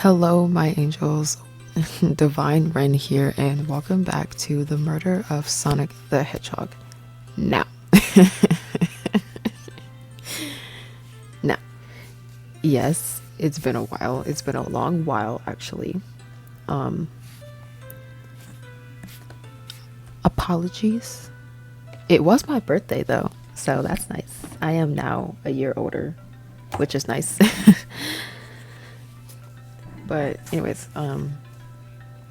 Hello, my angels. Divine Wren here, and welcome back to the murder of Sonic the Hedgehog. Now, now, yes, it's been a while. It's been a long while, actually. Apologies. It was my birthday, though, so that's nice. I am now a year older, which is nice. But anyways,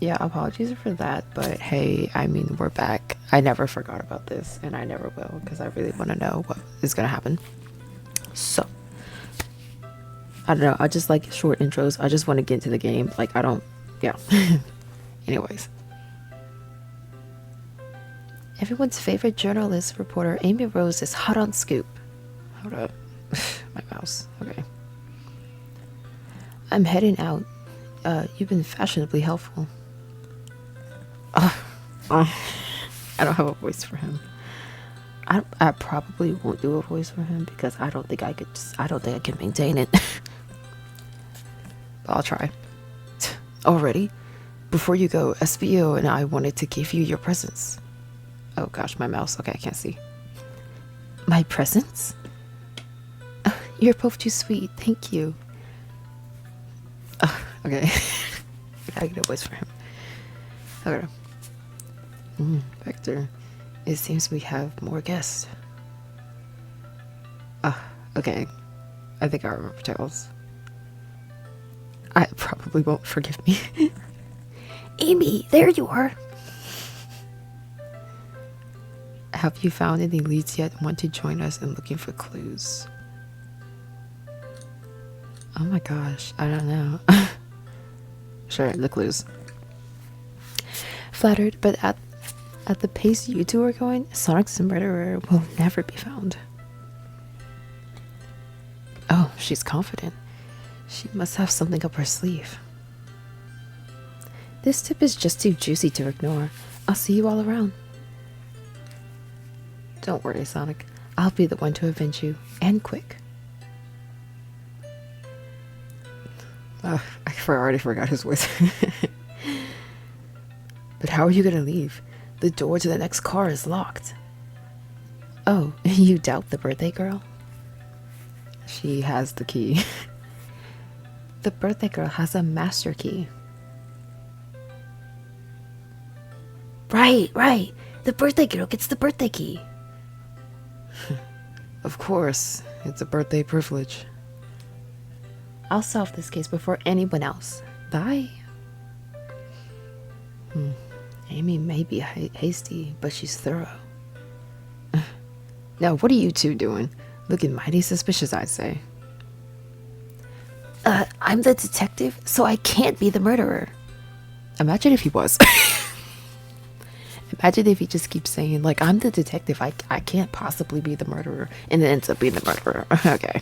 yeah, apologies for that, but hey, I mean, we're back. I never forgot about this, and I never will, because I really want to know what is going to happen. So, I don't know, I just like short intros. I just want to get into the game. Like, I don't, yeah. Anyways. Everyone's favorite journalist reporter, Amy Rose, is hot on Scoop. Hold up. My mouse. Okay. I'm heading out. You've been fashionably helpful. I don't have a voice for him. I probably won't do a voice for him because I don't think I could. I don't think I can maintain it. But I'll try. Already, before you go, SBO and I wanted to give you your presents. Oh gosh, my mouse. Okay, I can't see. My presents? You're both too sweet. Thank you. Okay. I gotta get a voice for him. Okay. Vector, it seems we have more guests. Okay. I think I remember Tails. I probably won't forgive me. Amy, there you are. Have you found any leads yet? Want to join us in looking for clues? Oh my gosh, I don't know. Sure, the clues. Flattered, but at the pace you two are going, Sonic's murderer will never be found. Oh, she's confident. She must have something up her sleeve. This tip is just too juicy to ignore. I'll see you all around. Don't worry, Sonic. I'll be the one to avenge you, and quick. I already forgot his voice. But how are you gonna leave? The door to the next car is locked. Oh, you doubt the birthday girl? She has the key. The birthday girl has a master key. Right. The birthday girl gets the birthday key. Of course, it's a birthday privilege. I'll solve this case before anyone else. Bye. Amy may be hasty, but she's thorough. Now, what are you two doing? Looking mighty suspicious, I'd say. I'm the detective, so I can't be the murderer. Imagine if he was. Imagine if he just keeps saying, like, I'm the detective, I can't possibly be the murderer, and then ends up being the murderer. Okay.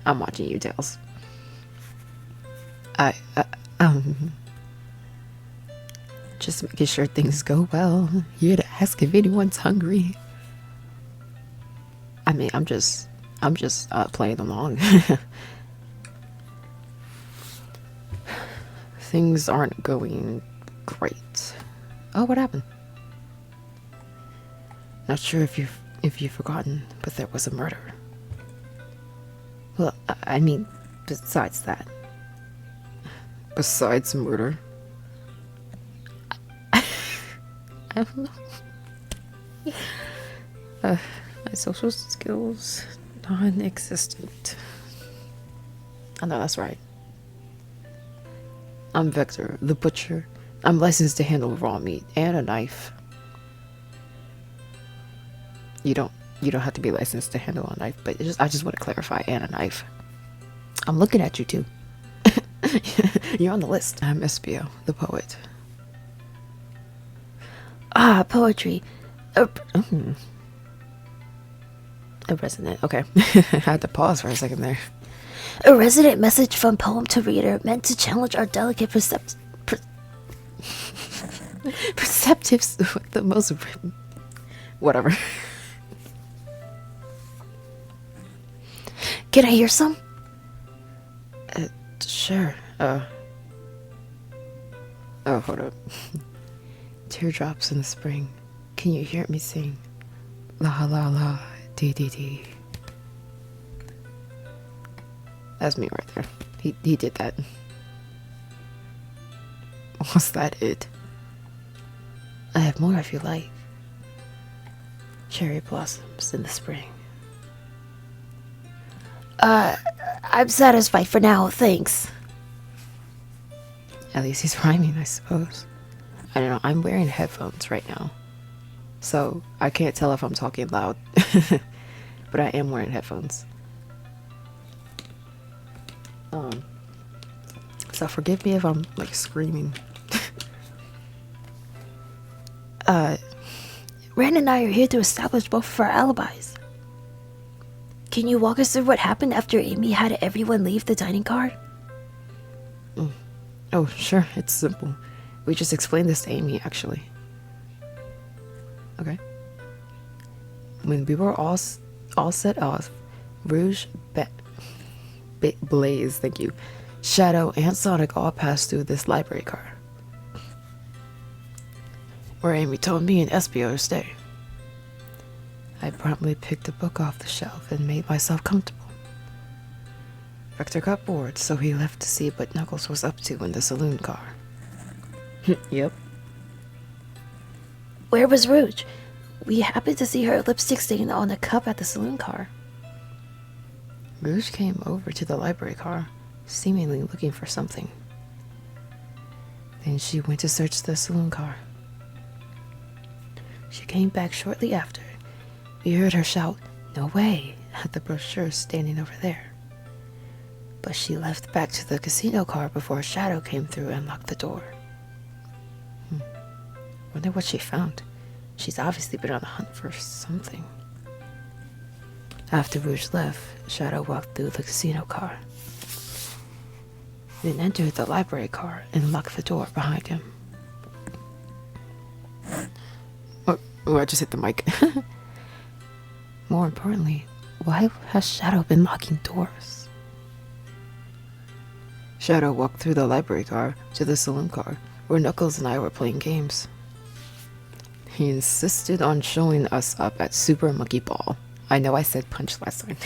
I'm watching you, Tails. Just making sure things go well. Here to ask if anyone's hungry. I mean, I'm just playing along. Things aren't going great. Oh, what happened? Not sure if you've forgotten, but there was a murder. Well, I mean, besides that. Besides murder? I don't know. My social skills non-existent. I know that's right. I'm Vector, the butcher. I'm licensed to handle raw meat and a knife. You don't have to be licensed to handle a knife, but I just want to clarify, and a knife. I'm looking at you too. You're on the list. I'm SBO, the poet. Ah, poetry. A resonant. Okay. I had to pause for a second there. A resonant message from poem to reader meant to challenge our delicate perceptives with the most... Whatever. Can I hear some? Sure. Oh, hold up. Teardrops in the spring. Can you hear me sing? La la la, dee dee dee. That's me right there. He did that. Was that it? I have more if you like. Cherry blossoms in the spring. I'm satisfied for now, thanks. At least he's rhyming, I suppose. I don't know, I'm wearing headphones right now. So I can't tell if I'm talking loud. But I am wearing headphones. So forgive me if I'm like screaming. Ren and I are here to establish both of our alibis. Can you walk us through what happened after Amy had everyone leave the dining car? Oh, sure, it's simple. We just explained this to Amy, actually. Okay. When we were all set off, Rouge, Blaze, thank you, Shadow, and Sonic all passed through this library car, where Amy told me and Espio to stay. I promptly picked a book off the shelf and made myself comfortable. Vector got bored, so he left to see what Knuckles was up to in the saloon car. Yep. Where was Rouge? We happened to see her lipstick stain on a cup at the saloon car. Rouge came over to the library car, seemingly looking for something. Then she went to search the saloon car. She came back shortly after. We heard her shout, "No way," at the brochure standing over there. But she left back to the casino car before Shadow came through and locked the door. Wonder what she found. She's obviously been on the hunt for something. After Rouge left, Shadow walked through the casino car, then entered the library car and locked the door behind him. Oh, I just hit the mic. More importantly, why has Shadow been locking doors? Shadow walked through the library car to the saloon car, where Knuckles and I were playing games. He insisted on showing us up at Super Monkey Ball. I know I said punch last time.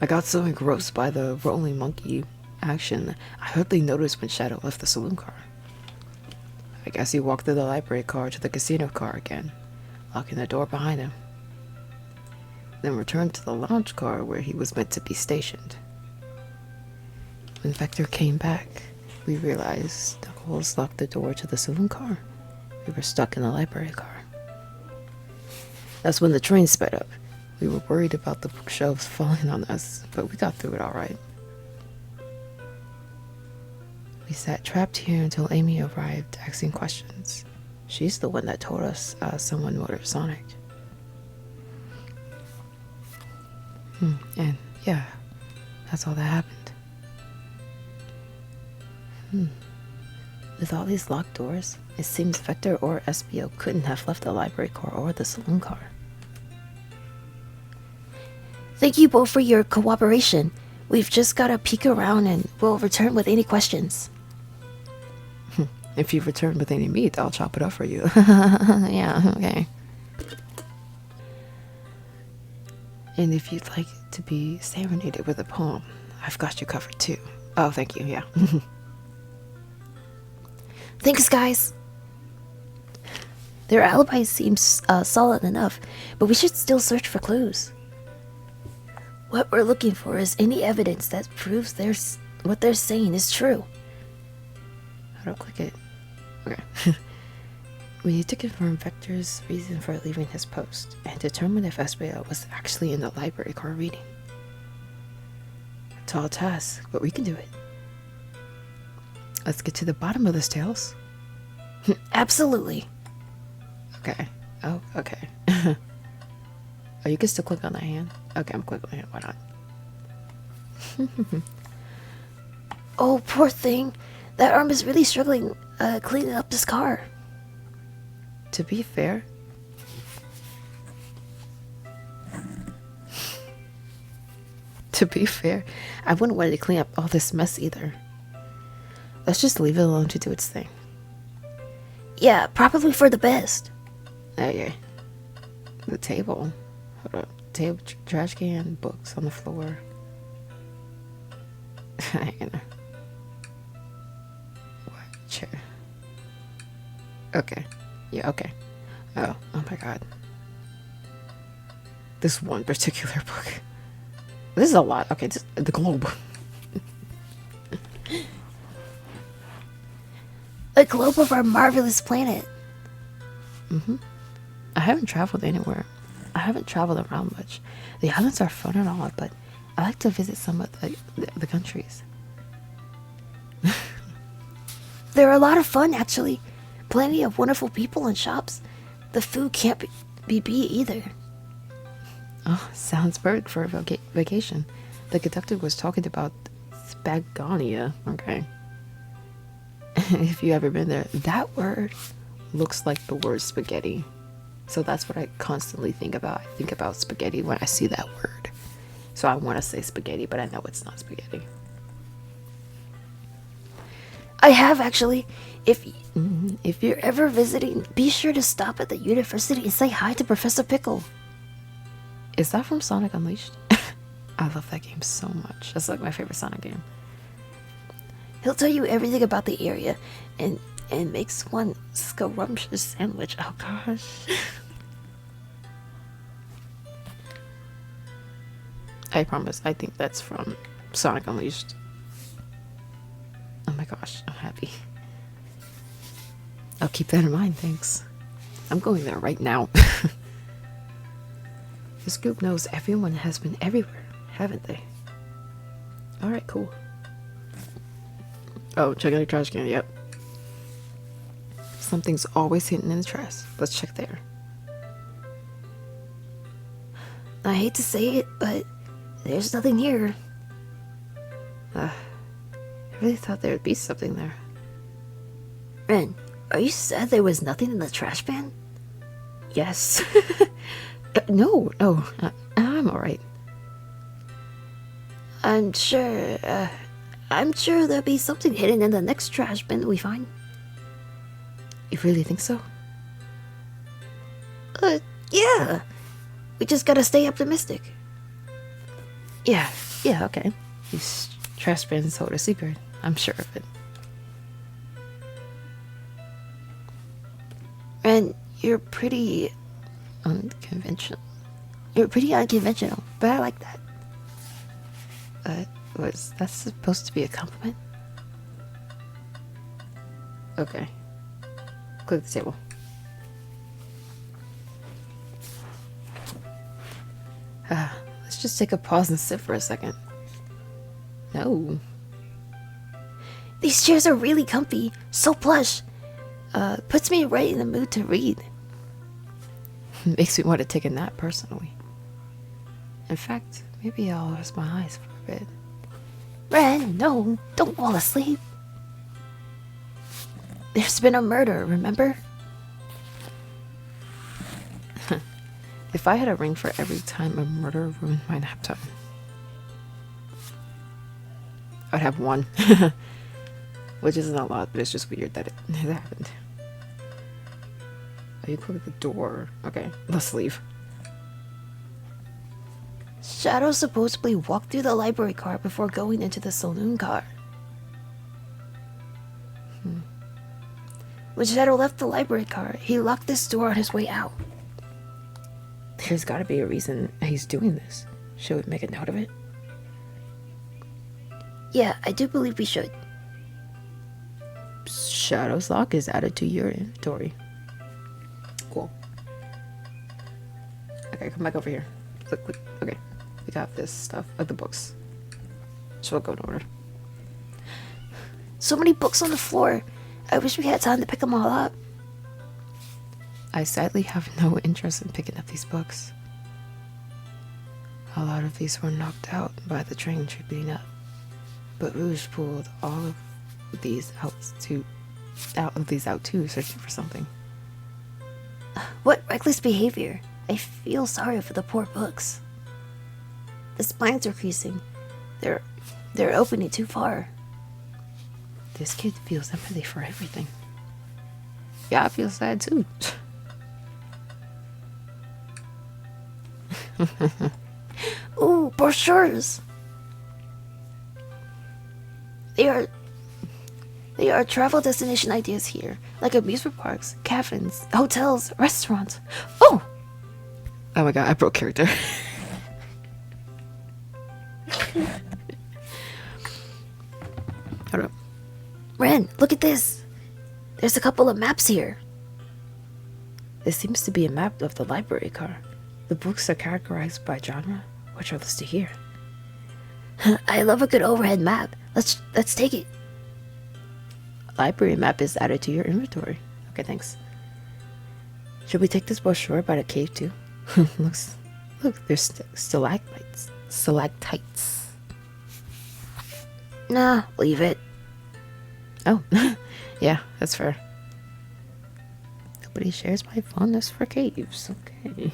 I got so engrossed by the rolling monkey action, I hardly noticed when Shadow left the saloon car. I guess he walked through the library car to the casino car again, locking the door behind him. Then returned to the lounge car where he was meant to be stationed. When Vector came back, we realized Knuckles locked the door to the saloon car. We were stuck in the library car. That's when the train sped up. We were worried about the bookshelves falling on us, but we got through it all right. We sat trapped here until Amy arrived, asking questions. She's the one that told us someone murdered Sonic. And yeah, that's all that happened. With all these locked doors, it seems Vector or Espio couldn't have left the library car or the saloon car. Thank you both for your cooperation. We've just gotta peek around and we'll return with any questions. If you return with any meat, I'll chop it up for you. Yeah, okay. And if you'd like to be serenaded with a poem, I've got you covered too. Oh, thank you, yeah. Thanks, guys. Their alibi seems solid enough, but we should still search for clues. What we're looking for is any evidence that proves what they're saying is true. How do I click it? Okay. We need to confirm Vector's reason for leaving his post and determine if Espio was actually in the library car reading. A tall task, but we can do it. Let's get to the bottom of this, Tails. Absolutely. Okay. Oh, okay. Oh, you can still click on that hand? Okay, I'm clicking on the hand. Why not? Oh, poor thing. That arm is really struggling cleaning up this car. To be fair, I wouldn't want to clean up all this mess either. Let's just leave it alone to do its thing. Yeah, probably for the best. Okay. The table. Hold up. Table, trash can, books on the floor. What? Chair. Okay. Yeah, okay. Oh my god. This one particular book. This is a lot. Okay, the globe. A globe of our marvelous planet. I haven't traveled anywhere. I haven't traveled around much. The islands are fun and all, but I like to visit some of the countries. They're a lot of fun, actually. Plenty of wonderful people and shops. The food can't be beat either. Oh, sounds perfect for a vacation. The conductor was talking about Spagonia. Okay. If you ever been there, that word looks like the word spaghetti. So that's what I constantly think about. I think about spaghetti when I see that word. So I want to say spaghetti, but I know it's not spaghetti. I have, actually. If you're ever visiting, be sure to stop at the university and say hi to Professor Pickle. Is that from Sonic Unleashed? I love that game so much. That's like my favorite Sonic game. He'll tell you everything about the area and makes one scrumptious sandwich. Oh gosh. I promise, I think that's from Sonic Unleashed. Oh my gosh, I'm happy. I'll keep that in mind, thanks. I'm going there right now. This group knows everyone has been everywhere, haven't they? Alright, cool. Oh, check out the trash can, yep. Something's always hidden in the trash. Let's check there. I hate to say it, but there's nothing here. I really thought there would be something there. Ren, are you sad there was nothing in the trash bin? Yes. No, I'm alright. I'm sure there'll be something hidden in the next trash bin we find. You really think so? Yeah. We just gotta stay optimistic. Yeah, okay. These trash bins hold a secret. I'm sure of it. And you're pretty unconventional. But I like that. Was that supposed to be a compliment? Okay. Click the table. Let's just take a pause and sit for a second. No. These chairs are really comfy, so plush. Puts me right in the mood to read. Makes me want to take a nap personally. In fact, maybe I'll rest my eyes for a bit. Ren, no, don't fall asleep. There's been a murder, remember? If I had a ring for every time a murder ruined my nap time, I'd have one. Which isn't a lot, but it's just weird that it happened. Oh, you closed the door. Okay, let's leave. Shadow supposedly walked through the library car before going into the saloon car. When Shadow left the library car, he locked this door on his way out. There's gotta be a reason he's doing this. Should we make a note of it? Yeah, I do believe we should. Shadow's lock is added to your inventory. Cool. Okay, come back over here. Look, okay. We got this stuff. The books. So we'll go in order. So many books on the floor. I wish we had time to pick them all up. I sadly have no interest in picking up these books. A lot of these were knocked out by the train being up. But Rouge pulled all of these out too, searching for something. What reckless behavior. I feel sorry for the poor books. The spines are creasing. They're opening too far. This kid feels empathy for everything. Yeah, I feel sad too. Ooh, brochures. They are travel destination ideas here, like amusement parks, cafes, hotels, restaurants. Oh! Oh my god, I broke character. Hold up. Ren, look at this. There's a couple of maps here. This seems to be a map of the library car. The books are categorized by genre. Which are listed here? I love a good overhead map. Let's take it. Library map is added to your inventory. Okay, thanks. Should we take this brochure by the cave too? Look, there's stalactites. Nah, leave it. Oh, yeah, that's fair. Nobody shares my fondness for caves. Okay.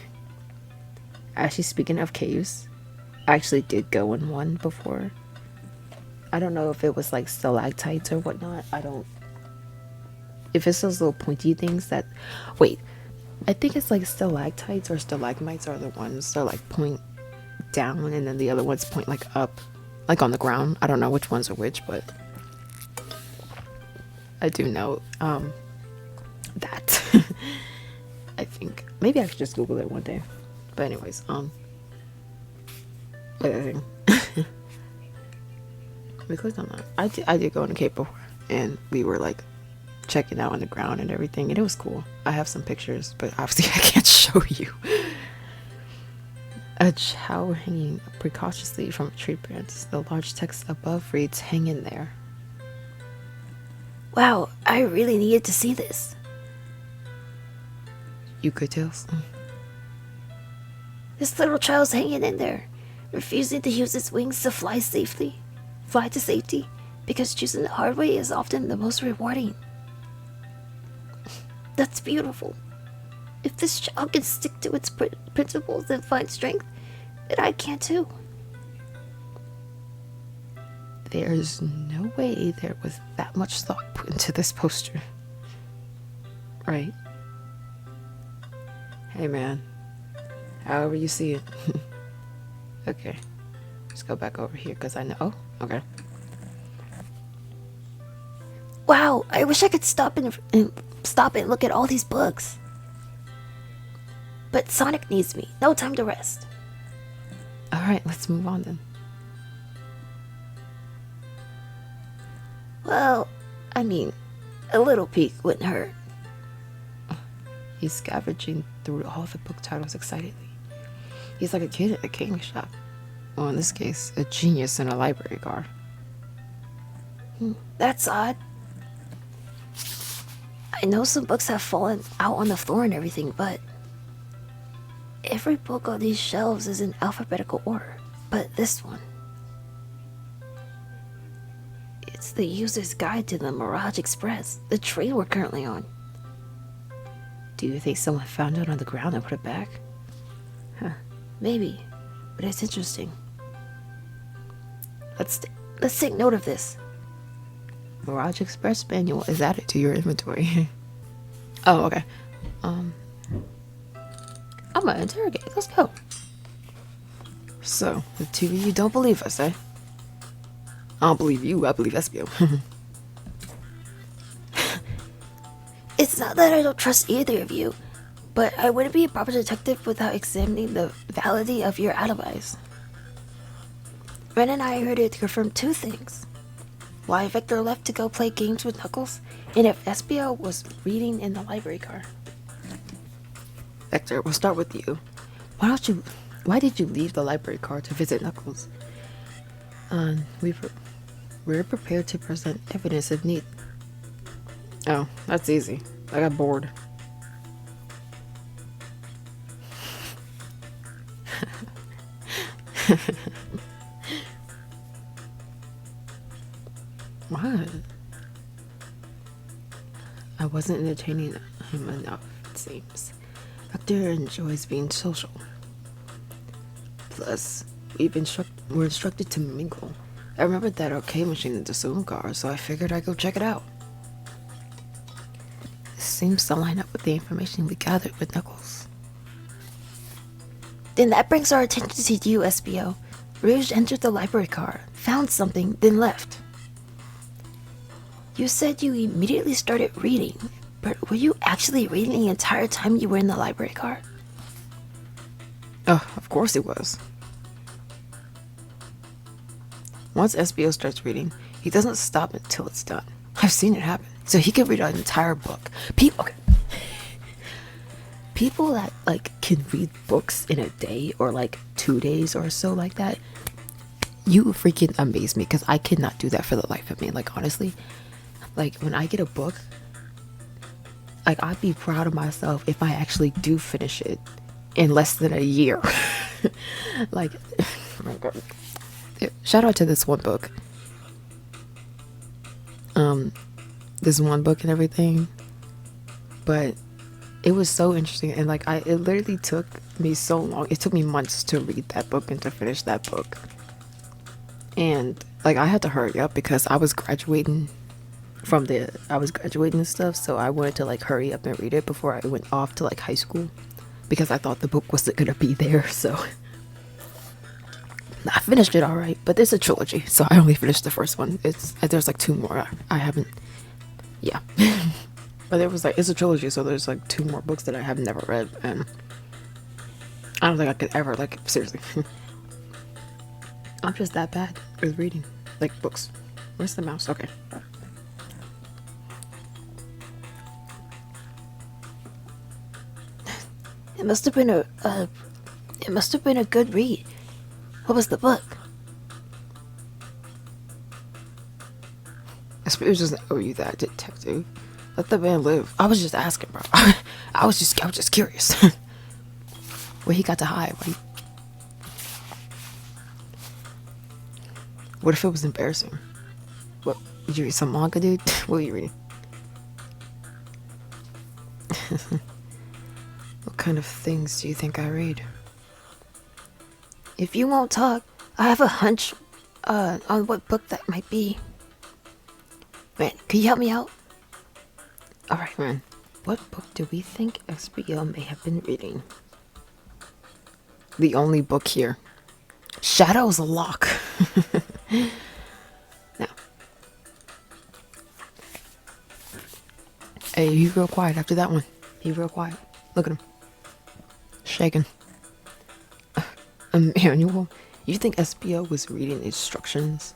Actually, speaking of caves, I actually did go in one before. I don't know if it was like stalactites or whatnot. If it's those little pointy things that... Wait, I think it's like stalactites or stalagmites are the ones that like point down, and then the other ones point like up, like on the ground. I don't know which ones are which, but I do know that. I think maybe I should just Google it one day. But anyways, other thing. We clicked on that. I did go on a cave before, and we were like checking out on the ground and everything, and it was cool. I have some pictures, but obviously I can't show you. A chow hanging precautiously from a tree branch. The large text above reads, "Hang in there." Wow, I really needed to see this. You could tell. This little child's hanging in there, refusing to use its wings to fly to safety, because choosing the hard way is often the most rewarding. That's beautiful. If this child can stick to its principles and find strength, then I can too. There's no way there was that much thought put into this poster. Right? Hey man, however you see it. Okay, let's go back over here because I know. Oh, okay. Wow, I wish I could stop and look at all these books. But Sonic needs me. No time to rest. Alright, let's move on then. Well, I mean, a little peek wouldn't hurt. He's scavenging through all the book titles excitedly. He's like a kid at a candy shop. Well, in this case, a genius in a library car. That's odd. I know some books have fallen out on the floor and everything, but every book on these shelves is in alphabetical order. But this one, it's the user's guide to the Mirage Express, the train we're currently on. Do you think someone found it on the ground and put it back? Huh, maybe, but it's interesting. Let's take note of this. Mirage Express manual is added to your inventory. Oh, okay. I'm gonna interrogate. Let's go. So, the two of you don't believe us, eh? I don't believe you, I believe Espio. It's not that I don't trust either of you, but I wouldn't be a proper detective without examining the validity of your alibis. Ren and I heard it confirm two things. Why Vector left to go play games with Knuckles, and if Espio was reading in the library car. Vector, we'll start with you. Why did you leave the library car to visit Knuckles? We're prepared to present evidence if need. Oh, that's easy. I got bored. What? I wasn't entertaining him enough, it seems. Vector enjoys being social. Plus, we're instructed to mingle. I remembered that arcade machine in the Zoom car, so I figured I'd go check it out. This seems to line up with the information we gathered with Knuckles. Then that brings our attention to you, SBO. Rouge entered the library car, found something, then left. You said you immediately started reading, but were you actually reading the entire time you were in the library car? Oh, of course it was. Once SBO starts reading, he doesn't stop until it's done. I've seen it happen. So he could read an entire book. People that like can read books in a day or like 2 days or so like that, you freaking amaze me, because I cannot do that for the life of me. Like honestly, like when I get a book, like I'd be proud of myself if I actually do finish it in less than a year. Like, oh my God. Shout out to this one book. This one book and everything. But it was so interesting, and like it literally took me so long. It took me months to read that book and to finish that book. And like I had to hurry up because I was graduating and stuff, so I wanted to like hurry up and read it before I went off to like high school, because I thought the book wasn't gonna be there. So I finished it all right, but it's a trilogy, so I only finished the first one. There's like 2 more I haven't. Yeah. But there was like, it's a trilogy, so there's like 2 more books that I have never read, and I don't think I could ever, like, seriously. I'm just that bad with reading, like, books. Where's the mouse? Okay. It must have been a good read. What was the book? It doesn't owe you that, detective. Let the man live. I was just asking, bro. I was just curious. Where he got to hide. What if it was embarrassing? What, did you read some manga, dude? What were you reading? What kind of things do you think I read? If you won't talk, I have a hunch on what book that might be. Man, could you help me out? Alright, man. What book do we think SBO may have been reading? The only book here. Shadow's a lock. Now. Hey, he's real quiet after that one. He's real quiet. Look at him. Shaking. Manual? You think SBO was reading instructions?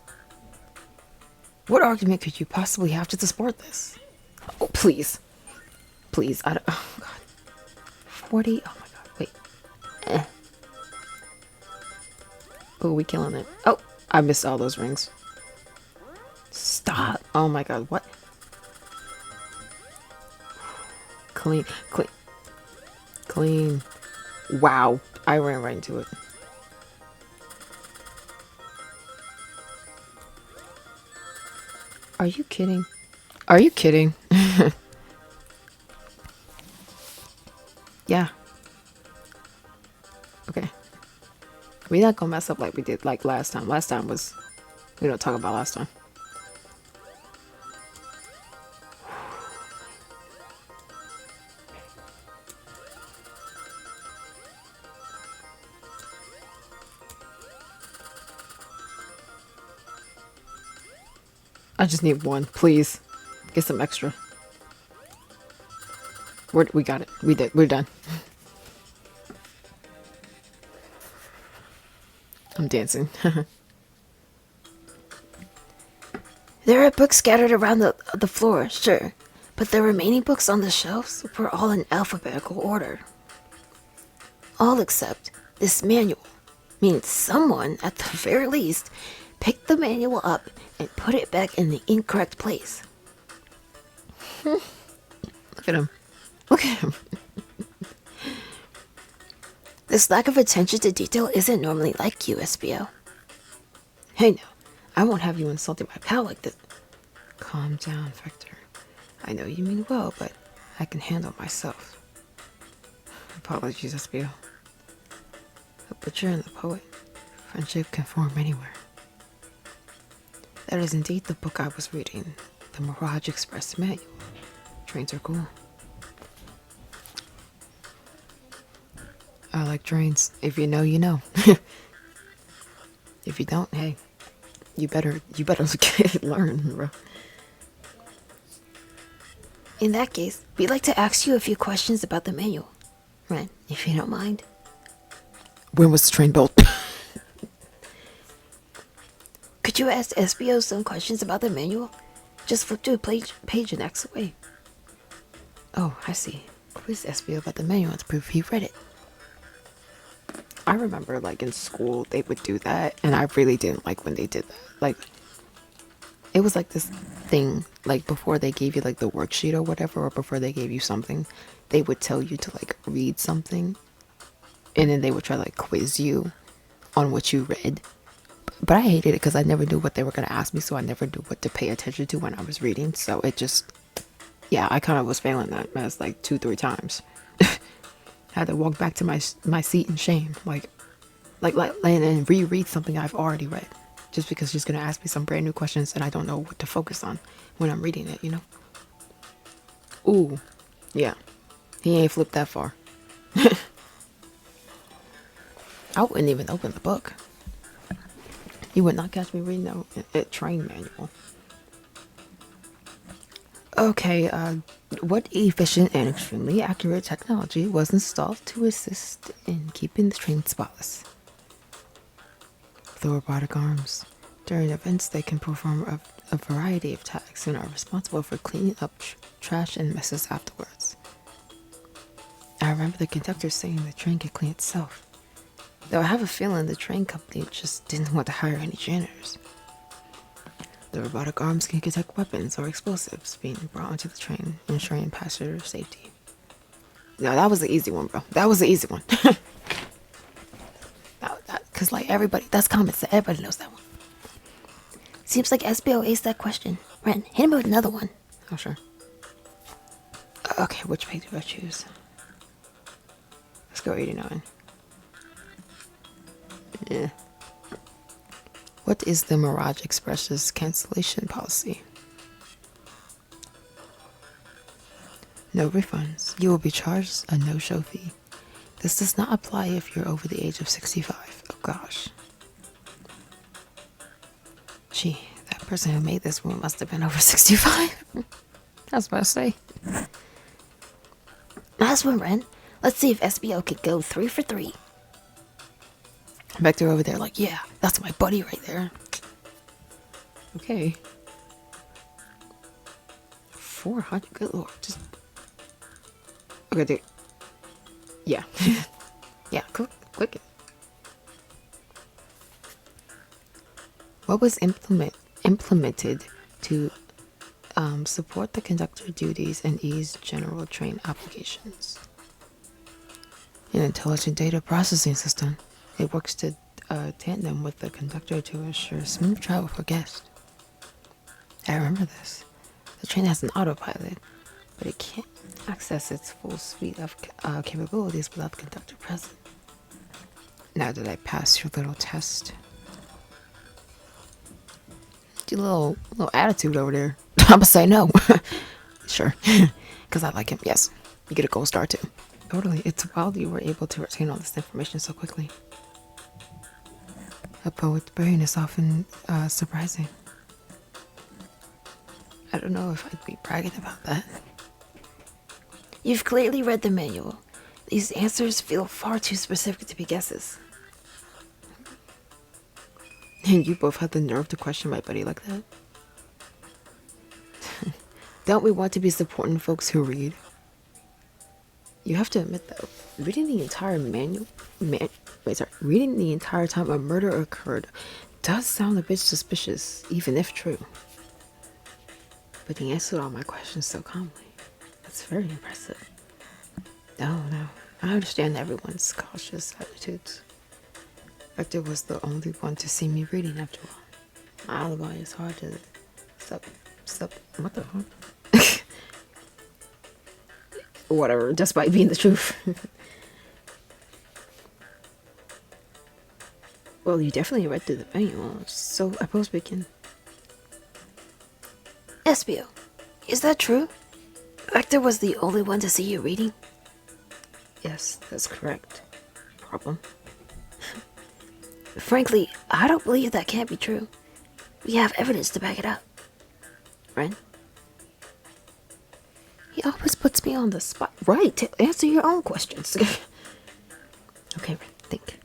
What argument could you possibly have to support this? Oh, please. Please. I don't. Oh, God. 40. Oh, my God. Wait. Oh, we killing it. Oh, I missed all those rings. Stop. Oh, my God. What? Clean. Clean. Clean. Wow. I ran right into it. Are you kidding? Are you kidding? Yeah. Okay. We're not gonna mess up like we did like last time. Last time was, we don't talk about last time. I just need 1, please. Get some extra. We got it. We did. We're done. I'm dancing. There are books scattered around the floor, sure, but the remaining books on the shelves were all in alphabetical order. All except this manual, means someone, at the very least, picked the manual up and put it back in the incorrect place. Look at him. Look at him. This lack of attention to detail isn't normally like you, SBO. Hey now, I won't have you insulting my pal like this. Calm down, Vector. I know you mean well, but I can handle myself. Apologies, SBO. The butcher and the poet. Friendship can form anywhere. That is indeed the book I was reading. The Mirage Express Manual. Trains are cool. I like trains. If you know, you know. If you don't, hey, you better learn, bro. In that case, we'd like to ask you a few questions about the manual. Ren, if you don't mind. When was the train built? Could you ask SBO some questions about the manual? Just flip to a page and X away. Oh, I see. Quiz SBO about the manual to prove he read it. I remember, like, in school, they would do that, and I really didn't like when they did that. Like, it was like this thing, like, before they gave you, like, the worksheet or whatever, or before they gave you something, they would tell you to, like, read something, and then they would try to, like, quiz you on what you read. But I hated it because I never knew what they were going to ask me, so I never knew what to pay attention to when I was reading, so it just, yeah, I kind of was failing that mess, like, 2-3 times. Had to walk back to my seat in shame, like and reread something I've already read, just because she's gonna ask me some brand new questions and I don't know what to focus on when I'm reading it, you know. Ooh, yeah, he ain't flipped that far. I wouldn't even open the book. You would not catch me reading a train manual. Okay, what efficient and extremely accurate technology was installed to assist in keeping the train spotless? The robotic arms. During events, they can perform a variety of tasks and are responsible for cleaning up trash and messes afterwards. I remember the conductor saying the train could clean itself, though I have a feeling the train company just didn't want to hire any janitors. The robotic arms can detect weapons or explosives being brought onto the train, ensuring passenger safety. No, that was the easy one, bro. That was the easy one. Because, like, everybody, that's common sense. Everybody knows that one. Seems like SBO aced that question. Ren, hit him with another one. Oh, sure. Okay, which page do I choose? Let's go 89. Yeah. What is the Mirage Express's cancellation policy? No refunds. You will be charged a no-show fee. This does not apply if you're over the age of 65. Oh gosh. Gee, that person who made this rule must have been over 65. I was about to say. Last one, Ren. Let's see if SBO could go 3 for 3. Back there over there, like, yeah, that's my buddy right there. Okay. 400, good lord. Just. Okay, dude. Yeah. Yeah, click it. What was implemented to support the conductor duties and ease general train applications? An intelligent data processing system. It works to tandem with the conductor to ensure smooth travel for guests. I remember this. The train has an autopilot, but it can't access its full suite of capabilities without the conductor present. Now did I pass your little test? Do a little attitude over there. I'm gonna say no. Sure. Because I like him, yes. You get a gold star too. Totally. It's wild you were able to retain all this information so quickly. A poet's brain is often surprising. I don't know if I'd be bragging about that. You've clearly read the manual. These answers feel far too specific to be guesses. And you both had the nerve to question my buddy like that? Don't we want to be supporting folks who read? You have to admit though, reading the entire reading the entire time a murder occurred does sound a bit suspicious, even if true. But he answered all my questions so calmly. That's very impressive. No, I understand everyone's cautious attitudes. Victor was the only one to see me reading after all. My alibi is hard to what the fuck? Whatever, despite being the truth. Well, you definitely read through the manual, so I suppose we can Espio, is that true? Vector was the only one to see you reading? Yes, that's correct. Problem. Frankly, I don't believe that can't be true. We have evidence to back it up. Ren? He always puts me on the spot. Right, to answer your own questions. Okay, Ren, think.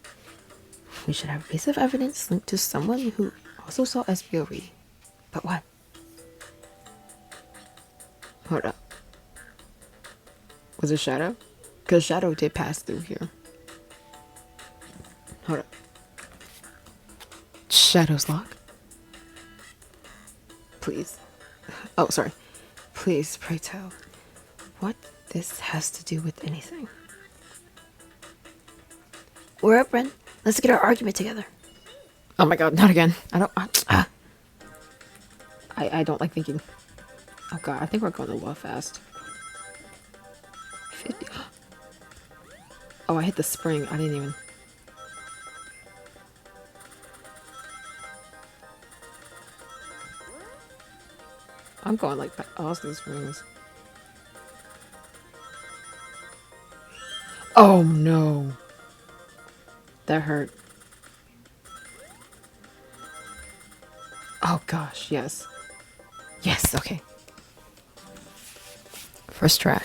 We should have a piece of evidence linked to someone who also saw SBO reading. But what? Hold up. Was it Shadow? Because Shadow did pass through here. Hold up. Shadow's lock? Please. Oh, sorry. Please, pray tell. What this has to do with anything. We're up, Ren. Let's get our argument together. Oh my god, not again. I don't like thinking. Oh god, I think we're going a little fast. 50. Oh, I hit the spring. I didn't even. I'm going like past these springs. Oh no. That hurt. Oh gosh, yes. Yes, okay. First try.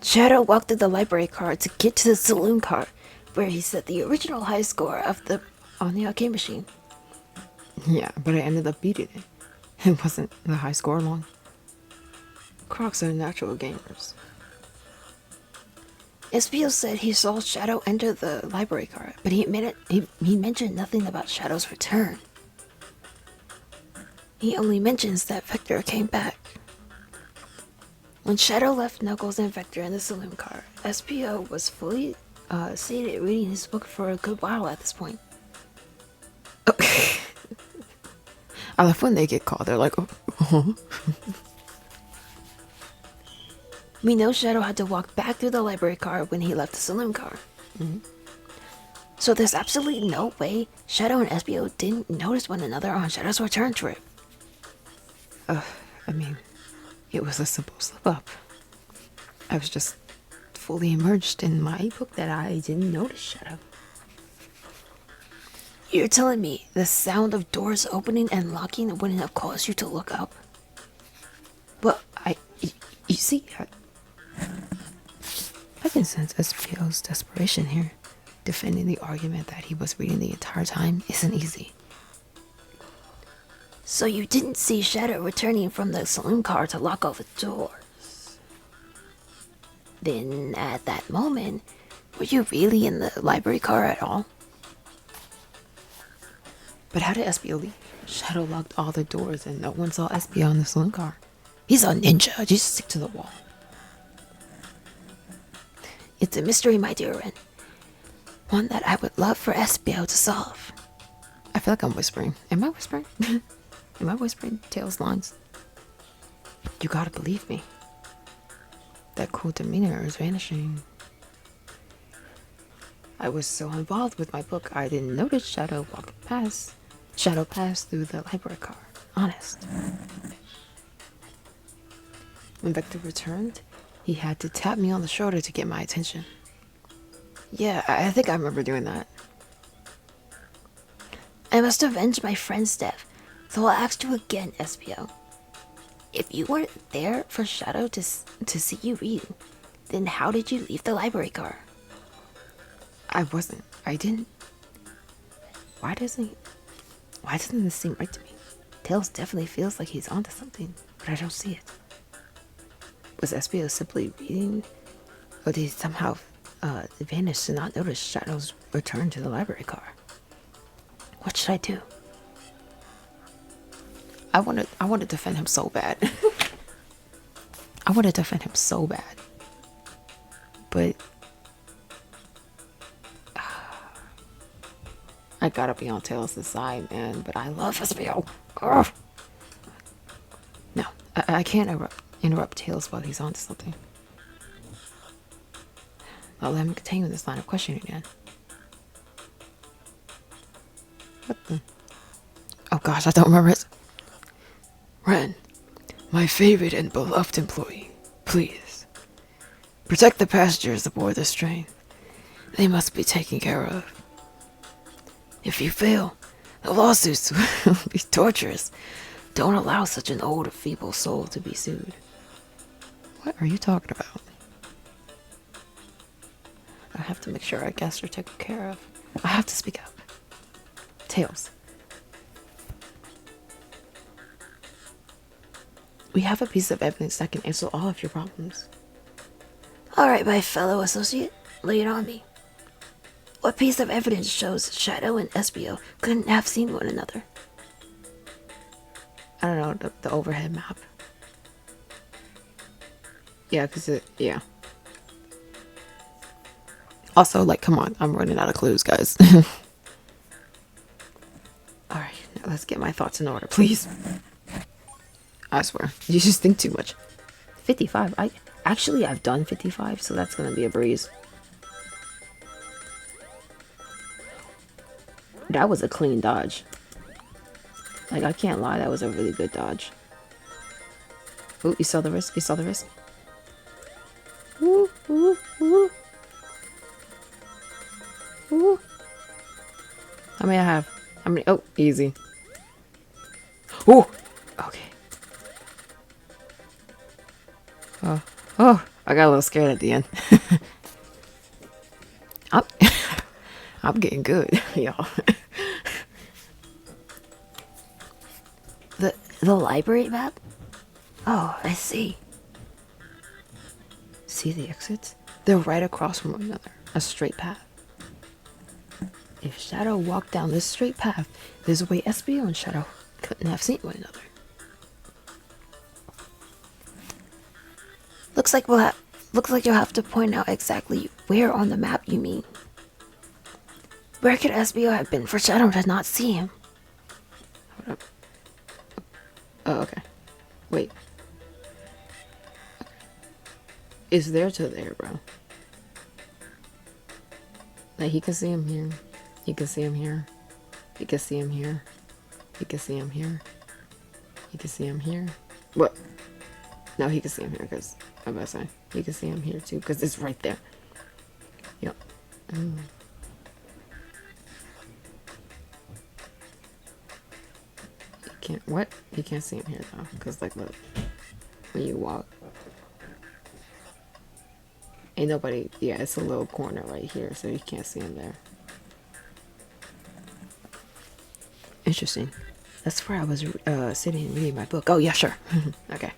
Shadow walked to the library car to get to the saloon car, where he set the original high score on the arcade machine. Yeah, but I ended up beating it. It wasn't the high score long. Crocs are natural gamers. Espio said he saw Shadow enter the library car, but he mentioned nothing about Shadow's return. He only mentions that Vector came back. When Shadow left Knuckles and Vector in the saloon car, Espio was fully seated reading his book for a good while at this point. I love when they get called. They're like, oh. We know Shadow had to walk back through the library car when he left the saloon car. Mm-hmm. So there's absolutely no way Shadow and Espio didn't notice one another on Shadow's return trip. I mean, it was a simple slip up. I was just fully immersed in my book that I didn't notice Shadow. You're telling me the sound of doors opening and locking wouldn't have caused you to look up? Well, you see, I can sense SPO's desperation here. Defending the argument that he was reading the entire time isn't easy. So you didn't see Shadow returning from the saloon car to lock all the doors? Then at that moment, were you really in the library car at all? But how did SPO leave? Shadow locked all the doors and no one saw SPO in the saloon car. He's a ninja. Just stick to the wall. It's a mystery, my dear Ren. One that I would love for Espio to solve. I feel like I'm whispering. Am I whispering? Am I whispering Tails' lines? You gotta believe me. That cool demeanor is vanishing. I was so involved with my book, I didn't notice Shadow walk past. Shadow passed through the library car. Honest. When Vector returned, he had to tap me on the shoulder to get my attention. Yeah, I think I remember doing that. I must avenge my friend's death, so I'll ask you again, Espio. If you weren't there for Shadow to see you read, then how did you leave the library car? I wasn't. I didn't. Why doesn't this seem right to me? Tails definitely feels like he's onto something, but I don't see it. Was SBO simply reading, or did he somehow vanish to not notice Shadow's return to the library car? What should I do? I want to defend him so bad. I want to defend him so bad, but I gotta be on Tails' side, man. But I love SBO. Ugh. No, I can't interrupt Tails while he's onto something. I'll let him continue this line of questioning again. What the? gosh, I don't remember it. Ren, my favorite and beloved employee, please protect the passengers aboard this train. They must be taken care of. If you fail, the lawsuits will be torturous. Don't allow such an old, feeble soul to be sued. What are you talking about? I have to make sure our guests are taken care of. I have to speak up. Tails. We have a piece of evidence that can answer all of your problems. Alright, my fellow associate, lay it on me. What piece of evidence shows Shadow and Espio couldn't have seen one another? I don't know, the overhead map. Yeah, yeah. Also, like, come on, I'm running out of clues, guys. Alright, now let's get my thoughts in order, please. I swear, you just think too much. 55, I've done 55, so that's gonna be a breeze. That was a clean dodge. Like, I can't lie, that was a really good dodge. Ooh, you saw the risk? You saw the risk? Ooh, ooh, ooh. Ooh. How many I have? How many? Oh, easy. Ooh! Okay. Oh, I got a little scared at the end. I'm getting good, y'all. The library map? Oh, I see. See the exits? They're right across from one another. A straight path. If Shadow walked down this straight path, there's a way Espio and Shadow couldn't have seen one another. Looks like you'll have to point out exactly where on the map you mean. Where could Espio have been for Shadow to not see him? Hold up. Oh, okay. Wait. It's there to there, bro. Like, he can see him here. He can see him here. He can see him here. He can see him here. He can see him here. What? No, he can see him here because I'm about to say he can see him here too because it's right there. Yep. You can't. What? You can't see him here though because like look, when you walk, ain't nobody. Yeah, it's a little corner right here, so you can't see him there. Interesting. That's where I was sitting and reading my book. Oh yeah, sure. Okay.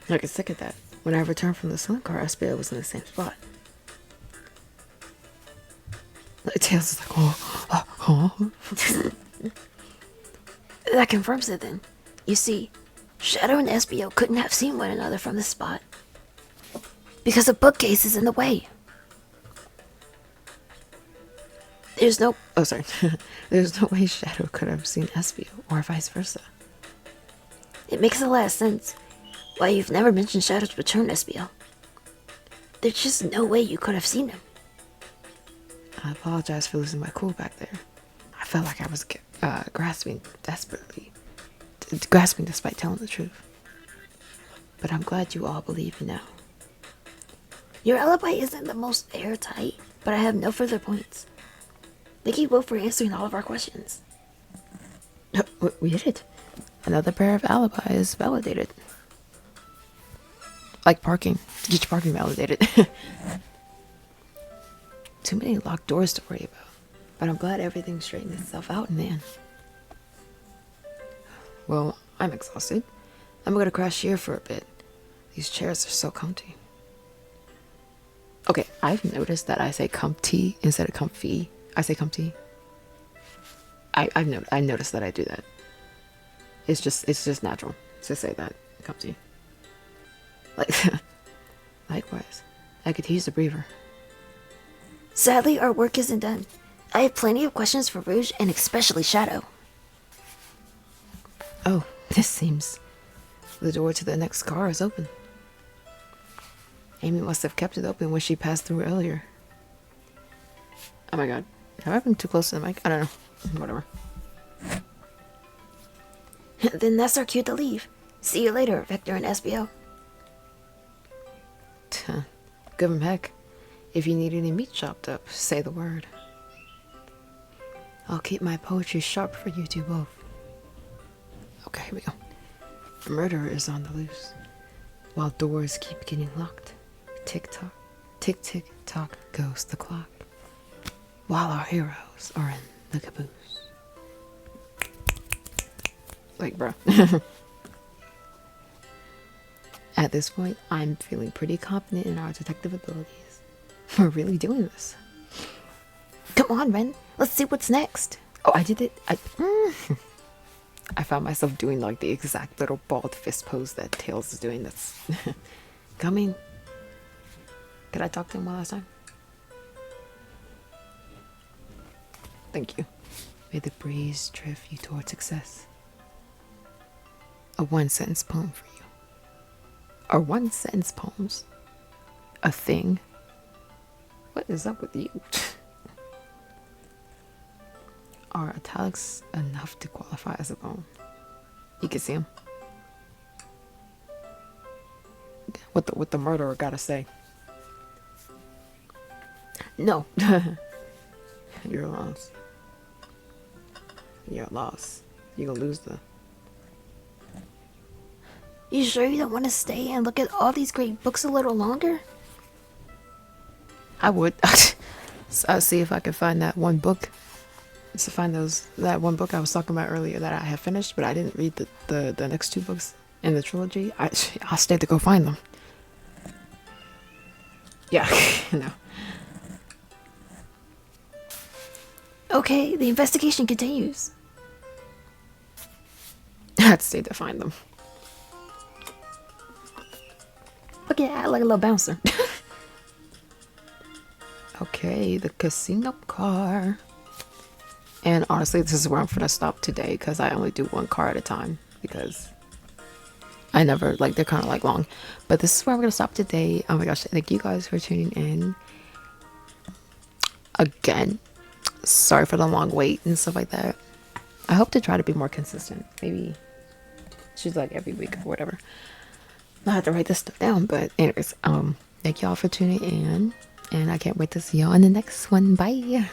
I get sick of that. When I returned from the saloon car, Espio was in the same spot. Like, Tails is like, oh. That confirms it then. You see, Shadow and Espio couldn't have seen one another from this spot. Because the bookcase is in the way. There's no... Oh, sorry. There's no way Shadow could have seen Espio, or vice versa. It makes a lot of sense why you've never mentioned Shadow's return, Espio. There's just no way you could have seen him. I apologize for losing my cool back there. I felt like I was grasping desperately. Grasping despite telling the truth. But I'm glad you all believe me now. Your alibi isn't the most airtight, but I have no further points. Thank you both for answering all of our questions. We did it. Another pair of alibis validated. Like parking. Get your parking validated. Too many locked doors to worry about. But I'm glad everything straightened itself out in the end. Well, I'm exhausted. I'm gonna crash here for a bit. These chairs are so comfy. Okay, I've noticed that I say comfy instead of comfy. I say comfy. I noticed that I do that. It's just natural to say that comfy. Like, likewise, I could use a breather. Sadly, our work isn't done. I have plenty of questions for Rouge and especially Shadow. Oh, this seems... The door to the next car is open. Amy must have kept it open when she passed through earlier. Oh my god. Have I been too close to the mic? I don't know. Whatever. Then that's our cue to leave. See you later, Vector and SBO. Give 'em heck. If you need any meat chopped up, say the word. I'll keep my poetry sharp for you two both. Okay, here we go. A murderer is on the loose, while doors keep getting locked. Tick-tock, tick-tick-tock goes the clock, while our heroes are in the caboose. Like, bro. At this point, I'm feeling pretty confident in our detective abilities. We're really doing this. Come on, Ren. Let's see what's next. Oh, I did it. I found myself doing like the exact little bald fist pose that Tails is doing. That's coming. Could I talk to him one last time? Thank you. May the breeze drift you toward success. A one-sentence poem for you. Are one-sentence poems a thing? What is up with you? Are italics enough to qualify as a poem? You can see them. What the murderer gotta say? No. You're lost. You're lost. You're gonna lose the... You sure you don't want to stay and look at all these great books a little longer? I would. So I'll see if I can find that one book. To find that one book I was talking about earlier that I have finished, but I didn't read the next two books in the trilogy. I'll stay to go find them. Yeah, no. Okay, the investigation continues. I'd stay to find them. Look at that, like a little bouncer. Okay, the casino car. And honestly, this is where I'm gonna stop today because I only do one car at a time because I never, like, they're kind of like long. But this is where I'm gonna stop today. Oh my gosh, thank you guys for tuning in. Again, sorry for the long wait and stuff like that. I hope to try to be more consistent. Maybe she's like every week or whatever. I have to write this stuff down, but anyways, thank y'all for tuning in, and I can't wait to see y'all in the next one. Bye.